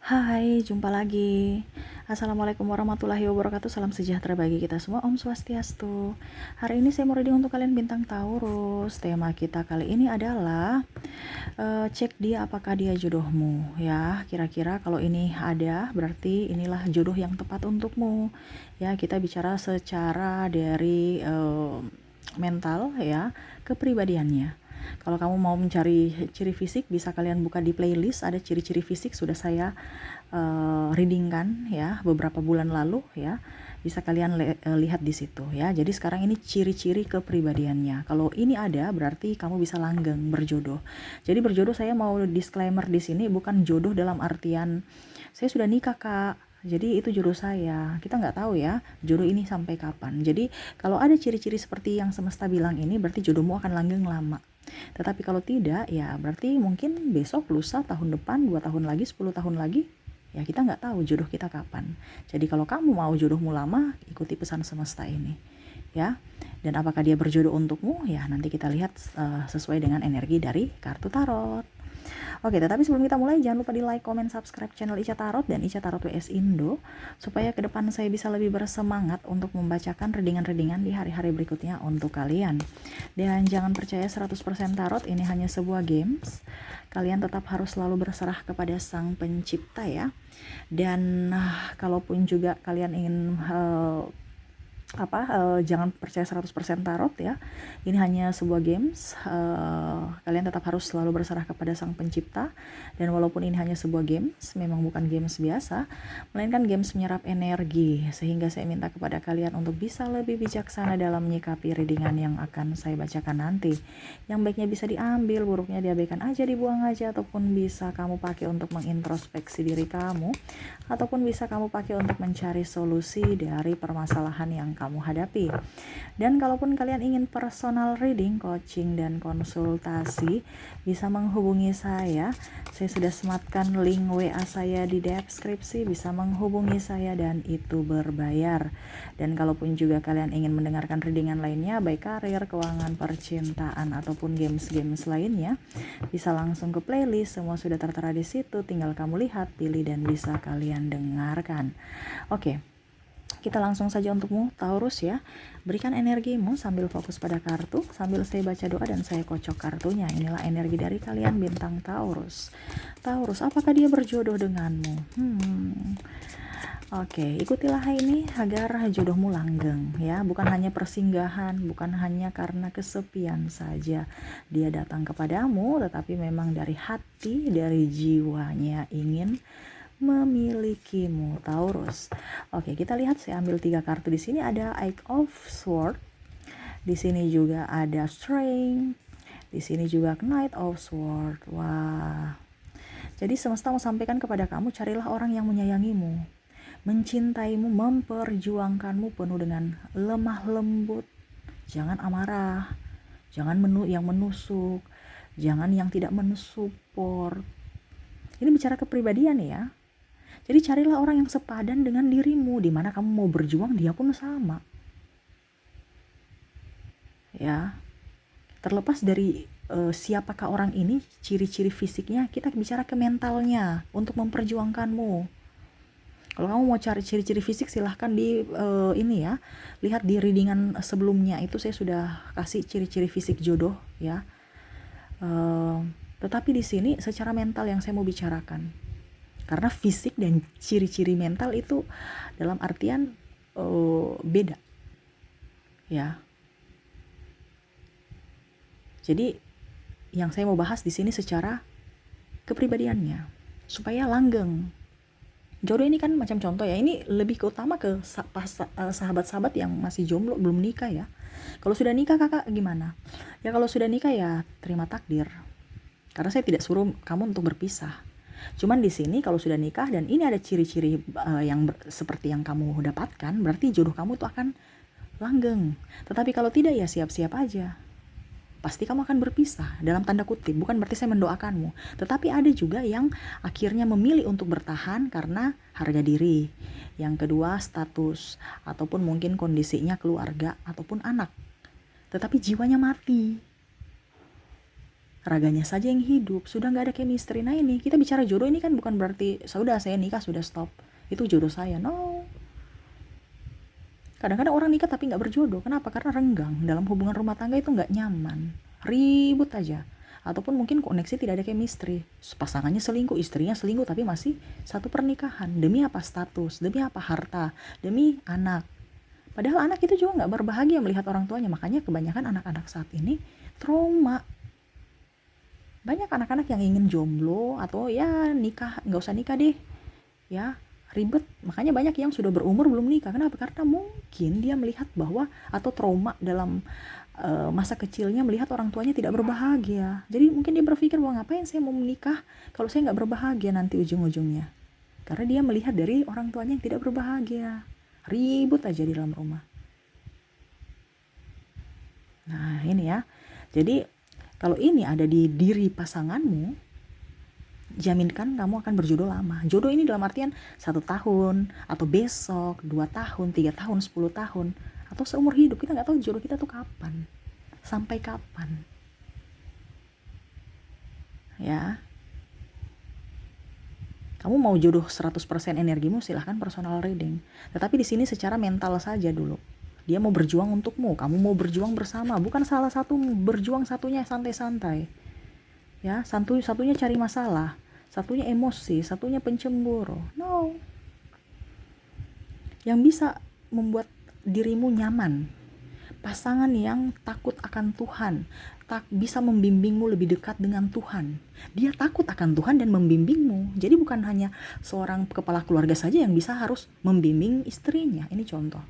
Hai, jumpa lagi. Assalamualaikum warahmatullahi wabarakatuh. Salam sejahtera bagi kita semua. Om Swastiastu. Hari ini saya mau reading untuk kalian bintang Taurus. Tema kita kali ini adalah cek dia apakah dia jodohmu ya. Kira-kira kalau ini ada, berarti inilah jodoh yang tepat untukmu. Ya, kita bicara secara dari mental ya, kepribadiannya. Kalau kamu mau mencari ciri fisik, bisa kalian buka di playlist, ada ciri-ciri fisik sudah saya readingkan ya beberapa bulan lalu ya. Bisa kalian lihat di situ ya. Jadi sekarang ini ciri-ciri kepribadiannya. Kalau ini ada, berarti kamu bisa langgeng berjodoh. Jadi berjodoh, saya mau disclaimer di sini bukan jodoh dalam artian saya sudah nikah, Kak. Jadi itu jodoh saya. Kita nggak tahu ya jodoh ini sampai kapan. Jadi kalau ada ciri-ciri seperti yang semesta bilang ini, berarti jodohmu akan langgeng lama. Tetapi kalau tidak, ya berarti mungkin besok, lusa, tahun depan, 2 tahun lagi, 10 tahun lagi, ya kita nggak tahu jodoh kita kapan. Jadi kalau kamu mau jodohmu lama, ikuti pesan semesta ini, ya. Dan apakah dia berjodoh untukmu? Ya nanti kita lihat sesuai dengan energi dari kartu tarot. Oke, tetapi sebelum kita mulai, jangan lupa di like, comment, subscribe channel Ica Tarot dan Ica Tarot WS Indo, supaya ke depan saya bisa lebih bersemangat untuk membacakan readingan-readingan di hari-hari berikutnya untuk kalian. Dan jangan percaya 100% tarot, ini hanya sebuah games. Kalian tetap harus selalu berserah kepada Sang Pencipta ya. Dan kalaupun juga kalian ingin jangan percaya 100% tarot ya. Ini hanya sebuah games. Kalian tetap harus selalu berserah kepada Sang Pencipta. Dan walaupun ini hanya sebuah games, memang bukan games biasa, melainkan games menyerap energi. Sehingga saya minta kepada kalian untuk bisa lebih bijaksana dalam menyikapi readingan yang akan saya bacakan nanti. Yang baiknya bisa diambil, buruknya diabaikan aja, dibuang aja, ataupun bisa kamu pakai untuk mengintrospeksi diri kamu, ataupun bisa kamu pakai untuk mencari solusi dari permasalahan yang kamu hadapi. Dan kalaupun kalian ingin personal reading, coaching, dan konsultasi, bisa menghubungi saya. Saya sudah sematkan link WA saya di deskripsi, bisa menghubungi saya dan itu berbayar. Dan kalaupun juga kalian ingin mendengarkan readingan lainnya, baik karir, keuangan, percintaan, ataupun games-games lainnya, bisa langsung ke playlist, semua sudah tertera di situ, tinggal kamu lihat, pilih, dan bisa kalian dengarkan. Oke. Kita langsung saja untukmu Taurus ya. Berikan energimu sambil fokus pada kartu, sambil saya baca doa dan saya kocok kartunya. Inilah energi dari kalian bintang Taurus. Taurus, apakah dia berjodoh denganmu? Oke, ikutilah ini agar jodohmu langgeng ya. Bukan hanya persinggahan, bukan hanya karena kesepian saja dia datang kepadamu, tetapi memang dari hati, dari jiwanya ingin memilikimu Taurus. Oke, kita lihat, saya ambil 3 kartu di sini. Ada Eight of Swords. Di sini juga ada Strength. Di sini juga Knight of Swords. Wah. Jadi semesta mau sampaikan kepada kamu, carilah orang yang menyayangimu, mencintaimu, memperjuangkanmu penuh dengan lemah lembut. Jangan amarah. Jangan yang menusuk. Jangan yang tidak mensupport. Ini bicara kepribadian ya. Jadi carilah orang yang sepadan dengan dirimu, di mana kamu mau berjuang, dia pun sama. Ya, terlepas dari siapakah orang ini, ciri-ciri fisiknya, kita bicara ke mentalnya untuk memperjuangkanmu. Kalau kamu mau cari ciri-ciri fisik, silahkan di ini ya, lihat di readingan sebelumnya itu saya sudah kasih ciri-ciri fisik jodoh ya. Tetapi di sini secara mental yang saya mau bicarakan. Karena fisik dan ciri-ciri mental itu dalam artian beda ya. Jadi yang saya mau bahas di sini secara kepribadiannya supaya langgeng. Jodoh ini kan macam contoh ya, ini lebih ke utama ke sahabat-sahabat yang masih jomblo belum nikah ya. Kalau sudah nikah kakak gimana? Ya kalau sudah nikah ya terima takdir. Karena saya tidak suruh kamu untuk berpisah. Cuman di sini kalau sudah nikah dan ini ada ciri-ciri yang seperti yang kamu dapatkan, berarti jodoh kamu itu akan langgeng. Tetapi kalau tidak ya siap-siap aja. Pasti kamu akan berpisah, dalam tanda kutip, bukan berarti saya mendoakanmu. Tetapi ada juga yang akhirnya memilih untuk bertahan karena harga diri. Yang kedua status, ataupun mungkin kondisinya keluarga ataupun anak. Tetapi jiwanya mati. raganya saja yang hidup, sudah nggak ada chemistry. Nah ini kita bicara jodoh ini kan bukan berarti sudah saya nikah sudah stop, itu jodoh saya. No, kadang-kadang orang nikah tapi nggak berjodoh. Kenapa? Karena renggang dalam hubungan rumah tangga, itu nggak nyaman, ribut aja, ataupun mungkin koneksi tidak ada chemistry. Pasangannya selingkuh, istrinya selingkuh, tapi masih satu pernikahan. Demi apa? Status, demi apa? Harta, demi anak. Padahal anak itu juga nggak berbahagia melihat orang tuanya. Makanya kebanyakan anak-anak saat ini trauma. Banyak anak-anak yang ingin jomblo atau ya nikah, nggak usah nikah deh, ya ribet. Makanya banyak yang sudah berumur belum nikah. Kenapa? Karena mungkin dia melihat bahwa, atau trauma dalam masa kecilnya melihat orang tuanya tidak berbahagia. Jadi mungkin dia berpikir bahwa ngapain saya mau menikah kalau saya nggak berbahagia nanti ujung-ujungnya. Karena dia melihat dari orang tuanya yang tidak berbahagia, ribut aja di dalam rumah. Nah ini ya, jadi kalau ini ada di diri pasanganmu, jaminkan kamu akan berjodoh lama. Jodoh ini dalam artian 1 tahun, atau besok, 2 tahun, 3 tahun, 10 tahun, atau seumur hidup. Kita nggak tahu jodoh kita tuh kapan, sampai kapan. Ya, kamu mau jodoh 100% energimu, silahkan personal reading. Tetapi di sini secara mental saja dulu. Dia mau berjuang untukmu, kamu mau berjuang bersama. Bukan salah satu berjuang, satunya santai-santai. Ya, satunya cari masalah, satunya emosi, satunya pencemburu. No. Yang bisa membuat dirimu nyaman, pasangan yang takut akan Tuhan, bisa membimbingmu lebih dekat dengan Tuhan. Dia takut akan Tuhan dan membimbingmu. Jadi bukan hanya seorang kepala keluarga saja yang bisa harus membimbing istrinya. Ini contoh.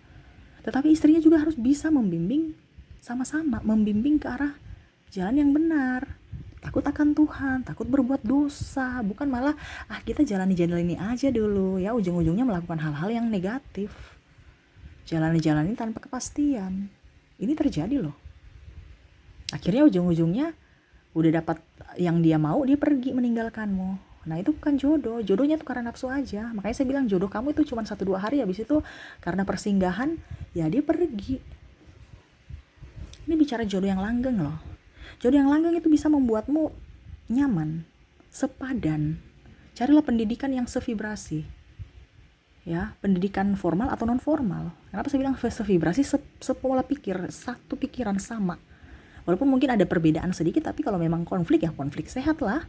Tetapi istrinya juga harus bisa membimbing, sama-sama membimbing ke arah jalan yang benar. Takut akan Tuhan, takut berbuat dosa, bukan malah kita jalani aja dulu ya, ujung-ujungnya melakukan hal-hal yang negatif. Jalani tanpa kepastian. Ini terjadi loh. Akhirnya ujung-ujungnya udah dapat yang dia mau, dia pergi meninggalkanmu. Nah itu bukan jodoh. Jodohnya tuh karena nafsu aja. Makanya saya bilang jodoh kamu itu cuma 1-2 hari, habis itu karena persinggahan ya dia pergi. Ini bicara jodoh yang langgeng loh. Jodoh yang langgeng itu bisa membuatmu nyaman, sepadan. Carilah pendidikan yang sevibrasi. Ya, pendidikan formal atau non formal. Kenapa saya bilang sevibrasi? Sepola pikir, satu pikiran sama. Walaupun mungkin ada perbedaan sedikit, tapi kalau memang konflik ya konflik sehat lah.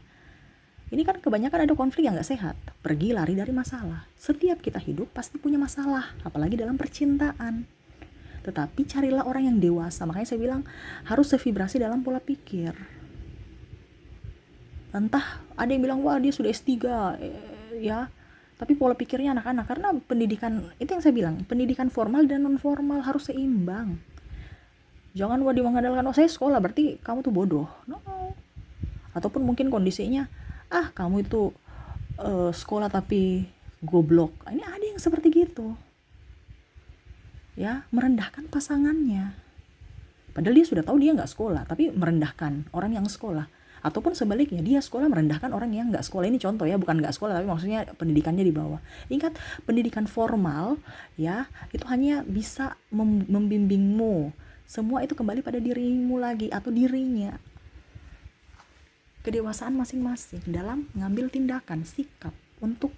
Ini kan kebanyakan ada konflik yang gak sehat. Pergi lari dari masalah. Setiap kita hidup pasti punya masalah, apalagi dalam percintaan. Tetapi carilah orang yang dewasa. Makanya saya bilang harus sevibrasi dalam pola pikir. Entah ada yang bilang wah dia sudah S3 ya, tapi pola pikirnya anak-anak. Karena pendidikan, itu yang saya bilang, pendidikan formal dan non formal harus seimbang. Jangan dia mengandalkan saya sekolah berarti kamu tuh bodoh. No. Ataupun mungkin kondisinya kamu itu sekolah tapi goblok. Ini ada yang seperti gitu. Ya, merendahkan pasangannya. Padahal dia sudah tahu dia nggak sekolah, tapi merendahkan orang yang sekolah. Ataupun sebaliknya, dia sekolah merendahkan orang yang nggak sekolah. Ini contoh ya, bukan nggak sekolah, tapi maksudnya pendidikannya di bawah. Ingat, pendidikan formal ya, itu hanya bisa membimbingmu. Semua itu kembali pada dirimu lagi atau dirinya. Kedewasaan masing-masing dalam mengambil tindakan, sikap untuk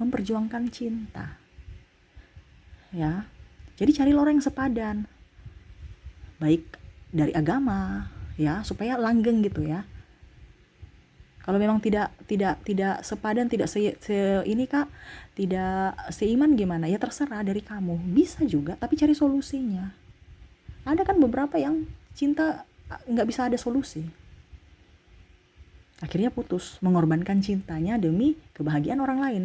memperjuangkan cinta. Ya. Jadi carilah orang yang sepadan. Baik dari agama, ya, supaya langgeng gitu ya. Kalau memang tidak sepadan, tidak tidak seiman gimana? Ya terserah dari kamu. Bisa juga, tapi cari solusinya. Ada kan beberapa yang cinta nggak bisa ada solusi. Akhirnya putus, mengorbankan cintanya demi kebahagiaan orang lain.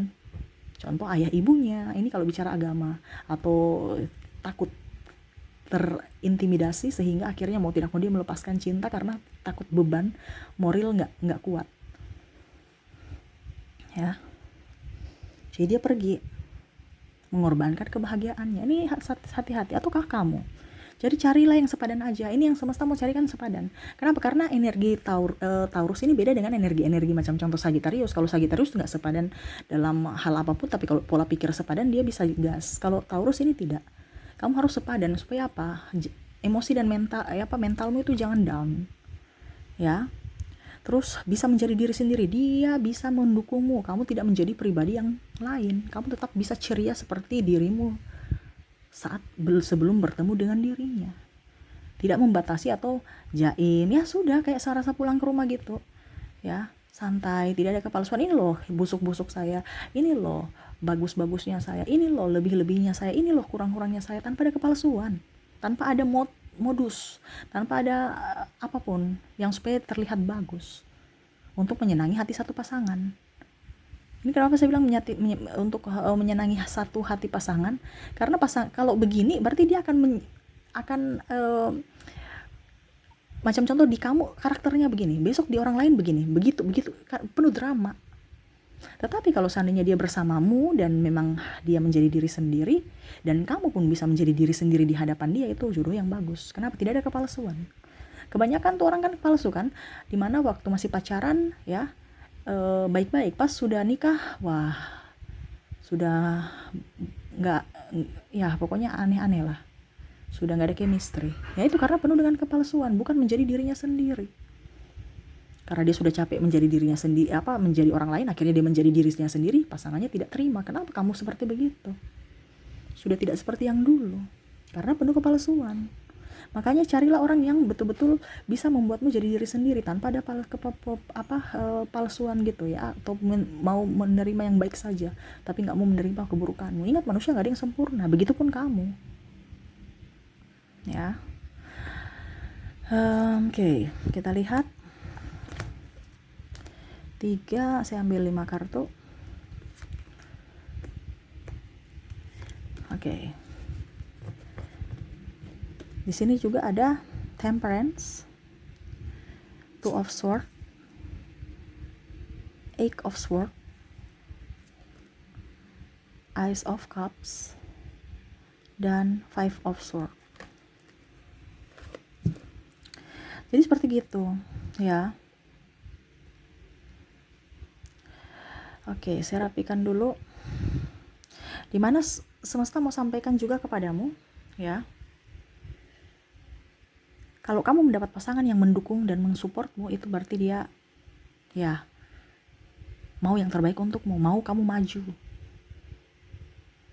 Contoh ayah ibunya, ini kalau bicara agama. Atau takut terintimidasi sehingga akhirnya mau tidak mau dia melepaskan cinta karena takut beban moral nggak kuat. Ya. Jadi dia pergi, mengorbankan kebahagiaannya. Ini hati-hati, ataukah kamu? Jadi carilah yang sepadan aja. Ini yang semesta mau carikan sepadan. Kenapa? Karena energi Taurus ini beda dengan energi-energi macam contoh Sagittarius. Kalau Sagittarius nggak sepadan dalam hal apapun, tapi kalau pola pikir sepadan dia bisa gas. Kalau Taurus ini tidak. Kamu harus sepadan supaya apa? Emosi dan mentalmu itu jangan down. Ya. terus bisa menjadi diri sendiri, dia bisa mendukungmu, kamu tidak menjadi pribadi yang lain, kamu tetap bisa ceria seperti dirimu saat sebelum bertemu dengan dirinya. Tidak membatasi atau jaim, ya sudah kayak serasa pulang ke rumah gitu ya, santai, tidak ada kepalsuan. Ini loh busuk-busuk saya, ini loh bagus-bagusnya saya, ini loh lebih-lebihnya saya, ini loh kurang-kurangnya saya, tanpa ada kepalsuan, tanpa ada modus, tanpa ada apapun yang supaya terlihat bagus untuk menyenangi hati satu pasangan. Ini kenapa saya bilang untuk menyenangi satu hati pasangan, karena kalau begini berarti dia akan macam contoh di kamu karakternya begini, besok di orang lain begini, begitu penuh drama. Tetapi kalau seandainya dia bersamamu dan memang dia menjadi diri sendiri, dan kamu pun bisa menjadi diri sendiri di hadapan dia, itu jodoh yang bagus. Kenapa? Tidak ada kepalsuan. Kebanyakan tuh orang kan palsu kan, dimana waktu masih pacaran ya baik-baik, pas sudah nikah wah sudah nggak, ya pokoknya aneh-aneh lah, sudah nggak ada chemistry. Ya itu karena penuh dengan kepalsuan, bukan menjadi dirinya sendiri. Karena dia sudah capek menjadi dirinya sendiri, menjadi orang lain, akhirnya dia menjadi dirinya sendiri, pasangannya tidak terima. Kenapa kamu seperti begitu? Sudah tidak seperti yang dulu, karena penuh kepalsuan. Makanya carilah orang yang betul-betul bisa membuatmu jadi diri sendiri tanpa ada palsuan gitu ya, atau mau menerima yang baik saja tapi nggak mau menerima keburukanmu. Ingat, manusia nggak ada yang sempurna, begitupun kamu ya. Oke, kita lihat 3, saya ambil 5 kartu. Oke. Di sini juga ada Temperance, 2 of Swords, 8 of Swords, Ace of Cups, dan 5 of Swords. Jadi seperti gitu ya. Oke, saya rapikan dulu. Dimana semesta mau sampaikan juga kepadamu ya, kalau kamu mendapat pasangan yang mendukung dan mensupportmu, itu berarti dia ya mau yang terbaik untukmu, mau kamu maju.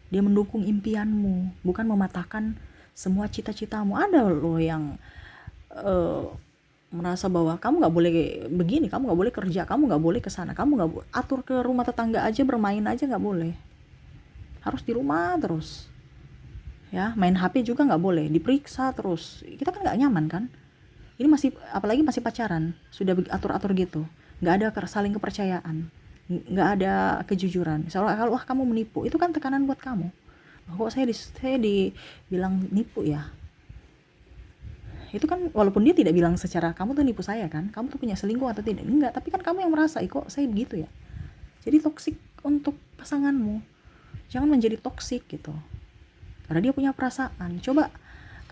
Dia mendukung impianmu, bukan mematahkan semua cita-citamu. Ada loh yang merasa bahwa kamu nggak boleh begini, kamu nggak boleh kerja, kamu nggak boleh kesana, kamu nggak atur ke rumah tetangga aja, bermain aja nggak boleh, harus di rumah terus ya, main HP juga nggak boleh, diperiksa terus. Kita kan nggak nyaman kan. Ini masih, apalagi masih pacaran, sudah atur-atur gitu, nggak ada saling kepercayaan, nggak ada kejujuran. Soalnya kalau kamu menipu, itu kan tekanan buat kamu. Kok saya dibilang nipu ya? Itu kan walaupun dia tidak bilang secara kamu tuh nipu saya kan, kamu tuh punya selingkuh atau tidak, enggak, tapi kan kamu yang merasa, kok saya begitu ya. Jadi toksik untuk pasanganmu, jangan menjadi toksik gitu, karena dia punya perasaan. Coba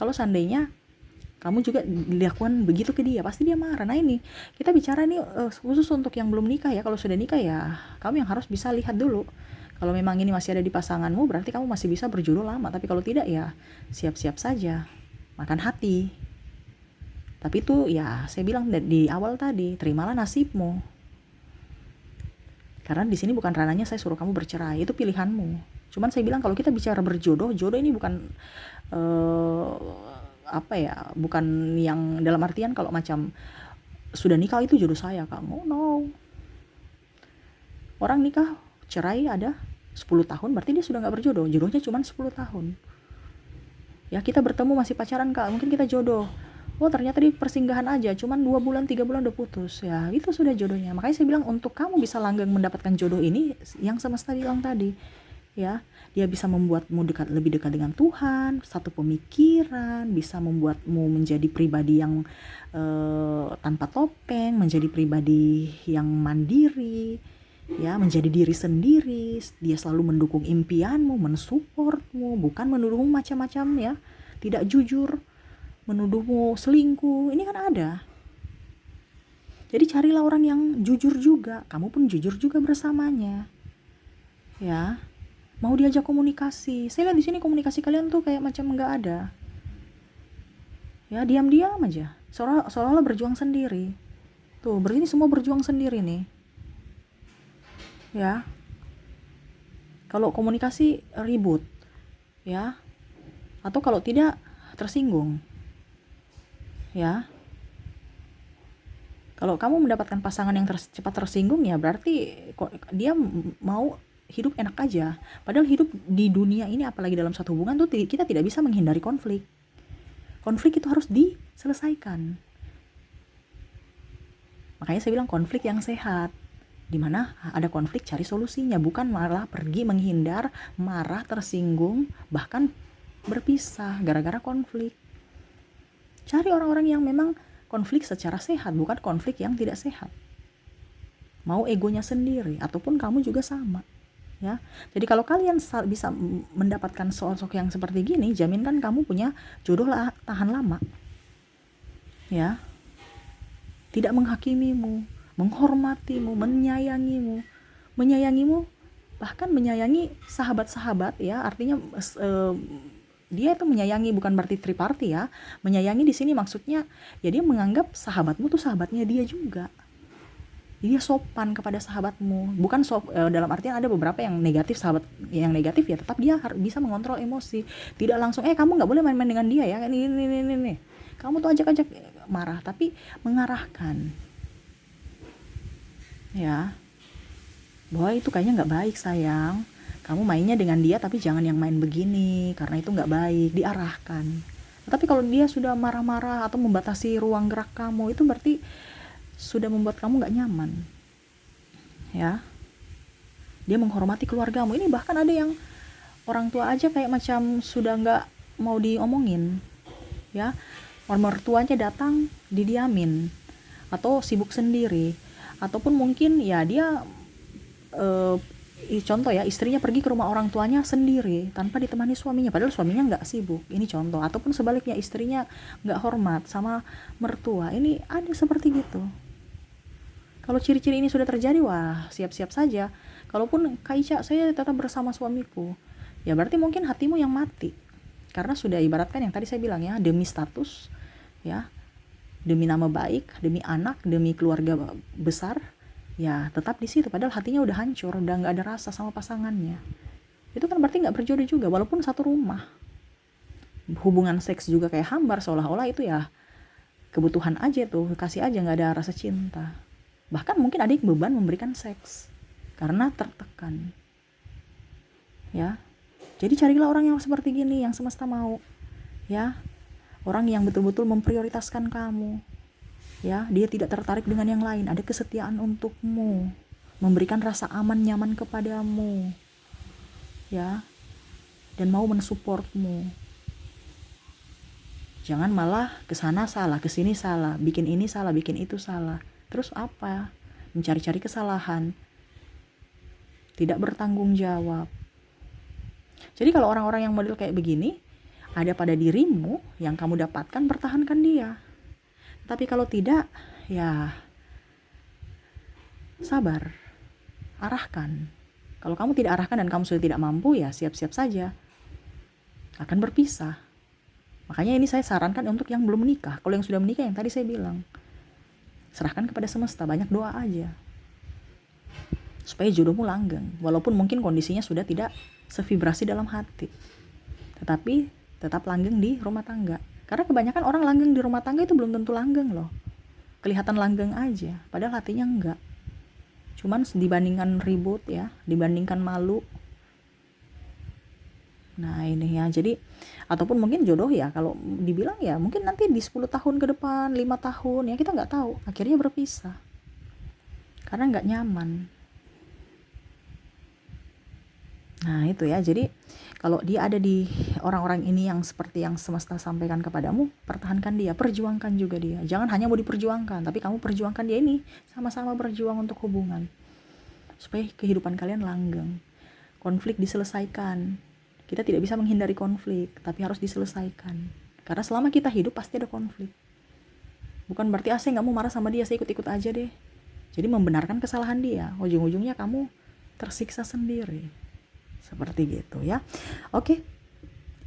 kalau seandainya kamu juga dilakukan begitu ke dia, pasti dia marah. Nah ini kita bicara nih khusus untuk yang belum nikah ya. Kalau sudah nikah ya kamu yang harus bisa lihat dulu. Kalau memang ini masih ada di pasanganmu, berarti kamu masih bisa berjodoh lama. Tapi kalau tidak ya siap-siap saja, makan hati. Tapi itu ya saya bilang di awal tadi, terimalah nasibmu. Karena di sini bukan ranahnya saya suruh kamu bercerai, itu pilihanmu. Cuman saya bilang kalau kita bicara berjodoh, jodoh ini bukan bukan yang dalam artian kalau macam sudah nikah itu jodoh saya kamu, no. Orang nikah cerai ada 10 tahun, berarti dia sudah gak berjodoh, jodohnya cuma 10 tahun ya. Kita bertemu masih pacaran kak, mungkin kita jodoh, oh ternyata di persinggahan aja cuman 2 bulan 3 bulan udah putus ya, itu sudah jodohnya. Makanya saya bilang untuk kamu bisa langgeng mendapatkan jodoh ini, yang semesta bilang tadi ya, dia bisa membuatmu lebih dekat dengan Tuhan, satu pemikiran, bisa membuatmu menjadi pribadi yang tanpa topeng, menjadi pribadi yang mandiri ya, menjadi diri sendiri. Dia selalu mendukung impianmu, mensupportmu, bukan menuduhmu macam-macam ya, tidak jujur, menuduhmu selingkuh, ini kan ada. Jadi carilah orang yang jujur juga, kamu pun jujur juga bersamanya ya. Mau diajak komunikasi, saya lihat di sini komunikasi kalian tuh kayak macam nggak ada ya, diam-diam aja, seolah-olah berjuang sendiri. Tuh, berarti ini semua berjuang sendiri nih. Ya. Kalau komunikasi ribut, ya. Atau kalau tidak tersinggung. Ya. Kalau kamu mendapatkan pasangan yang cepat tersinggung, ya berarti dia mau hidup enak aja. Padahal hidup di dunia ini, apalagi dalam satu hubungan tuh, kita tidak bisa menghindari konflik. Konflik itu harus diselesaikan. Makanya saya bilang konflik yang sehat. Dimana ada konflik, cari solusinya, bukan malah pergi menghindar, marah, tersinggung, bahkan berpisah gara-gara konflik. Cari orang-orang yang memang konflik secara sehat, bukan konflik yang tidak sehat. Mau egonya sendiri, ataupun kamu juga sama. Ya, jadi kalau kalian bisa mendapatkan sosok yang seperti gini, jaminkan kamu punya jodoh tahan lama. Ya, tidak menghakimimu, menghormatimu, menyayangimu, bahkan menyayangi sahabat-sahabat, ya. Artinya dia itu menyayangi bukan berarti triparty, ya. Menyayangi di sini maksudnya ya dia menganggap sahabatmu tuh sahabatnya dia juga. Dia sopan kepada sahabatmu, bukan dalam artian ada beberapa yang negatif, sahabat yang negatif ya tetap dia bisa mengontrol emosi, tidak langsung kamu nggak boleh main-main dengan dia ya, ini kamu tuh ajak-ajak marah, tapi mengarahkan, ya, bahwa itu kayaknya nggak baik sayang, kamu mainnya dengan dia tapi jangan yang main begini karena itu nggak baik, diarahkan. Tapi kalau dia sudah marah-marah atau membatasi ruang gerak kamu, itu berarti sudah membuat kamu nggak nyaman, ya. Dia menghormati keluargamu. Ini bahkan ada yang orang tua aja kayak macam sudah nggak mau diomongin, ya. Orang mertuanya datang didiamin atau sibuk sendiri, ataupun mungkin ya dia contoh ya, istrinya pergi ke rumah orang tuanya sendiri tanpa ditemani suaminya, padahal suaminya nggak sibuk. Ini contoh. Ataupun sebaliknya, istrinya nggak hormat sama mertua. Ini ada seperti gitu. Kalau ciri-ciri ini sudah terjadi, wah siap-siap saja. Kalaupun Kak Ica, saya tetap bersama suamiku, ya berarti mungkin hatimu yang mati. Karena sudah ibaratkan yang tadi saya bilang ya, demi status, ya, demi nama baik, demi anak, demi keluarga besar, ya tetap di situ. Padahal hatinya udah hancur, udah nggak ada rasa sama pasangannya. Itu kan berarti nggak berjodoh juga, walaupun satu rumah. Hubungan seks juga kayak hambar, seolah-olah itu ya kebutuhan aja tuh, kasih aja, nggak ada rasa cinta. Bahkan mungkin ada yang beban memberikan seks karena tertekan, ya. Jadi carilah orang yang seperti gini, yang semesta mau, ya. Orang yang betul-betul memprioritaskan kamu, ya. Dia tidak tertarik dengan yang lain, ada kesetiaan untukmu, memberikan rasa aman nyaman kepadamu, ya, dan mau mensupportmu. Jangan malah kesana salah, kesini salah, bikin ini salah, bikin itu salah. Terus apa? Mencari-cari kesalahan, tidak bertanggung jawab. Jadi kalau orang-orang yang model kayak begini ada pada dirimu, yang kamu dapatkan, pertahankan dia. Tapi kalau tidak, ya sabar, arahkan. Kalau kamu tidak arahkan dan kamu sudah tidak mampu, ya siap-siap saja akan berpisah. Makanya ini saya sarankan untuk yang belum menikah. Kalau yang sudah menikah, yang tadi saya bilang, serahkan kepada semesta, banyak doa aja supaya jodohmu langgeng, walaupun mungkin kondisinya sudah tidak sevibrasi dalam hati, tetapi tetap langgeng di rumah tangga. Karena kebanyakan orang langgeng di rumah tangga itu belum tentu langgeng loh, kelihatan langgeng aja padahal hatinya enggak. Cuman dibandingkan ribut, ya, dibandingkan malu. Nah ini ya, jadi ataupun mungkin jodoh ya, kalau dibilang ya mungkin nanti di 10 tahun ke depan, 5 tahun, ya kita nggak tahu, akhirnya berpisah karena nggak nyaman. Nah itu ya, jadi kalau dia ada di orang-orang ini yang seperti yang semesta sampaikan kepadamu, pertahankan dia, perjuangkan juga dia. Jangan hanya mau diperjuangkan, tapi kamu perjuangkan dia ini, sama-sama berjuang untuk hubungan supaya kehidupan kalian langgeng. Konflik diselesaikan. Kita tidak bisa menghindari konflik, tapi harus diselesaikan. Karena selama kita hidup pasti ada konflik. Bukan berarti saya nggak mau marah sama dia, saya ikut-ikut aja deh. Jadi membenarkan kesalahan dia, ujung-ujungnya kamu tersiksa sendiri. Seperti gitu ya. Oke.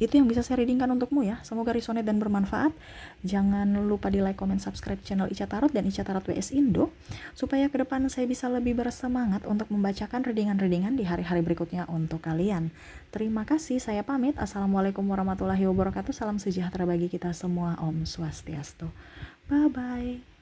Itu yang bisa saya readingkan untukmu ya. Semoga resonate dan bermanfaat. Jangan lupa di like, comment, subscribe channel Ica Tarot dan Ica Tarot WS Indo, supaya ke depan saya bisa lebih bersemangat untuk membacakan readingan-readingan di hari-hari berikutnya untuk kalian. Terima kasih, saya pamit. Assalamualaikum warahmatullahi wabarakatuh. Salam sejahtera bagi kita semua. Om Swastiastu. Bye-bye.